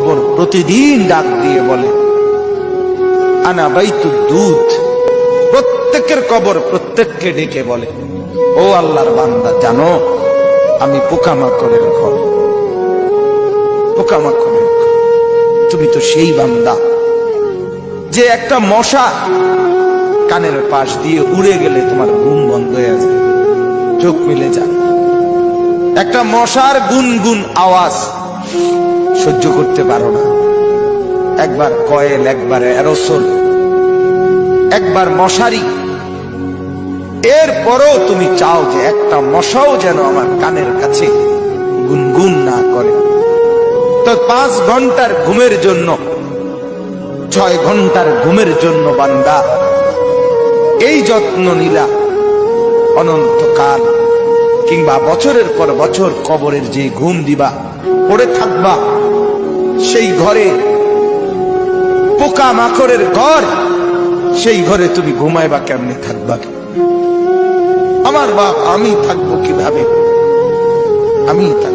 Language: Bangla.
কবর প্রতিদিন ডাক দিয়ে বলে আনা বাইতুদ দুধ। প্রত্যেকের কবর প্রত্যেককে ডেকে বলে, ও আল্লাহর বান্দা, জানো আমি পোকামাকড়ের ঘর, পোকামাকড়ের ঘর। তুমি তো সেই বান্দা যে একটা মশা কানের পাশ দিয়ে উড়ে গেলে তোমার ঘুম বন্ধ হয়ে যায়, চোখ মিলে যায়। একটা মশার গুনগুন আওয়াজ সহ্য করতে পারো না। একবার কয়েল, একবার অ্যারোসল, একবার মশারি, এরপরও তুমি চাও যে একটা মশাও যেন আমার কানের কাছে গুনগুন না করে। তো 5 ঘন্টার ঘুমের জন্য, 6 ঘন্টার ঘুমের জন্য বান্দা এই যত্ন নিলা, অনন্তকাল কিংবা বছরের পর বছর কবরের যে ঘুম দিবা, পড়ে থাকবা সেই ঘরে, পোকা মাকড়ের ঘর, সেই ঘরে তুমি ঘুমাইবা কেমনে, থাকবা? আমার বাপ, আমি থাকবো কিভাবে? আমি থাকবো